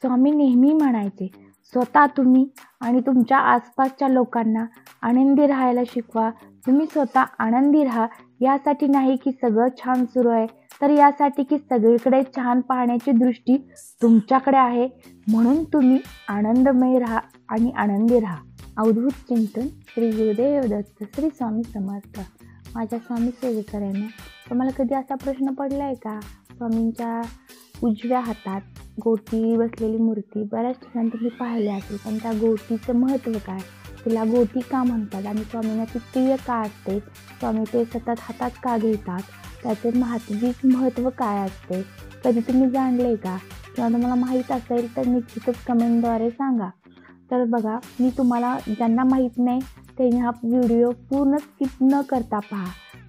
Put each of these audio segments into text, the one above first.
स्वामी नेहमी म्हणायचे, स्वतः तुम्ही आणि तुमच्या आसपासच्या लोकांना आनंदी राहायला शिकवा. तुम्ही स्वतः आनंदी राहा, यासाठी नाही की सगळं छान सुरू आहे, तर यासाठी की सगळीकडे छान पाहण्याची दृष्टी तुमच्याकडे आहे. म्हणून तुम्ही आनंदमय राहा आणि आनंदी राहा. अवधूत चिंतन श्री गुरुदेव दत्त श्री स्वामी समर्थ. माझ्या स्वामी सेवेकरांनो, तुम्हाला कधी असा प्रश्न पडला आहे का? स्वामींच्या उजव्या हातात गोटी बसलेली मूर्ती बऱ्याच ठिकाणी तुम्ही पाहिली असेल, पण त्या गोटीचं महत्त्व काय? तिला गोटी का म्हणतात आणि स्वामींना ती प्रिय का असते? स्वामी ते सतत हातात का घेतात? त्याचे महत्त्व काय असते? कधी तुम्ही जाणले का? किंवा तुम्हाला माहीत असेल तर निश्चितच कमेंटद्वारे सांगा. तर बघा, मी तुम्हाला ज्यांना माहीत नाही त्यांनी हा व्हिडिओ पूर्ण स्किप न करता पहा.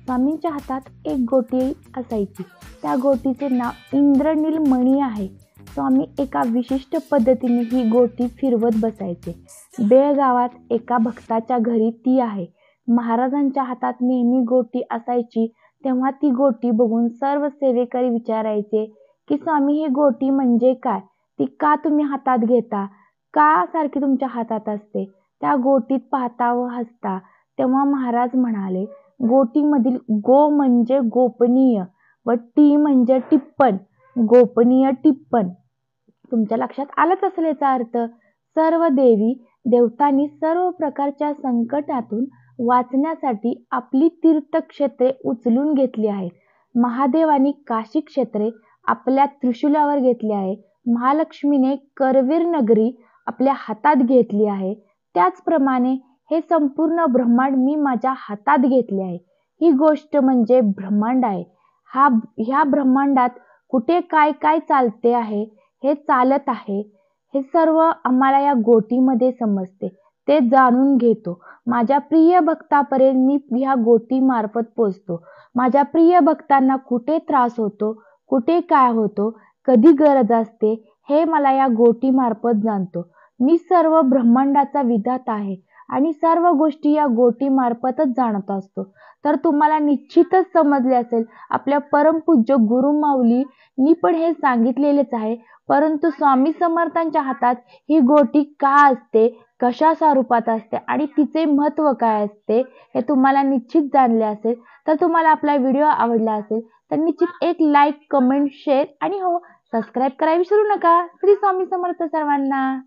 स्वामींच्या हातात एक गोटी असायची. त्या गोटीचे नाव इंद्रनील मणी आहे. स्वामी एका विशिष्ट पद्धतीने ही गोटी फिरवत बसायचे. बेळगावात एका भक्ताच्या घरी ती आहे. महाराजांच्या हातात नेहमी गोटी असायची. तेव्हा ती गोटी बघून सर्व सेवेकरी विचारायचे की स्वामी, ही गोटी म्हणजे काय? ती का तुम्ही हातात घेता? का सारखी तुमच्या हातात असते? त्या गोटीत पाहता व हसता. तेव्हा महाराज म्हणाले, गोटीमधील गो म्हणजे गोपनीय व टी म्हणजे टिप्पण. गोपनीय टिप्पण. तुमच्या लक्षात आलंच असेल याचा अर्थ. सर्व देवी देवतांनी सर्व प्रकारच्या संकटातून वाचण्यासाठी आपली तीर्थक्षेत्रे उचलून घेतली आहेत. महादेवानी काशी क्षेत्रे आपल्या त्रिशूलावर घेतली आहे. महालक्ष्मीने करवीर नगरी आपल्या हातात घेतली आहे. त्याचप्रमाणे हे संपूर्ण ब्रह्मांड मी माझ्या हातात घेतले आहे. ही गोष्ट म्हणजे ब्रह्मांड आहे. ह्या ब्रह्मांडात कुठे काय काय चालते आहे, हे चालत आहे, हे सर्व आम्हाला या गोटीमध्ये समजते. ते जाणून घेतो. माझ्या प्रिय भक्तापर्यंत मी ह्या गोटी मार्फत पोचतो. माझ्या प्रिय भक्तांना कुठे त्रास होतो, कुठे काय होतो, कधी गरज असते, हे मला या गोटी मार्फत जाणतो. मी सर्व ब्रह्मांडाचा विधाता आहे आणि सर्व गोष्टी या गोटी मार्फतच जाणत असतो. तर तुम्हाला निश्चितच समजले असेल, आपल्या परमपूज्य गुरुमाऊलींनी पण हे सांगितलेलेच आहे. परंतु स्वामी समर्थांच्या हातात ही गोटी का असते, कशा स्वरूपात असते आणि तिचे महत्त्व काय असते, हे तुम्हाला निश्चित जाणले असेल. तर तुम्हाला आपला व्हिडिओ आवडला असेल तर निश्चित एक लाईक, कमेंट, शेअर आणि हो, सबस्क्राईब करायला विसरू नका. श्री स्वामी समर्थ सर्वांना.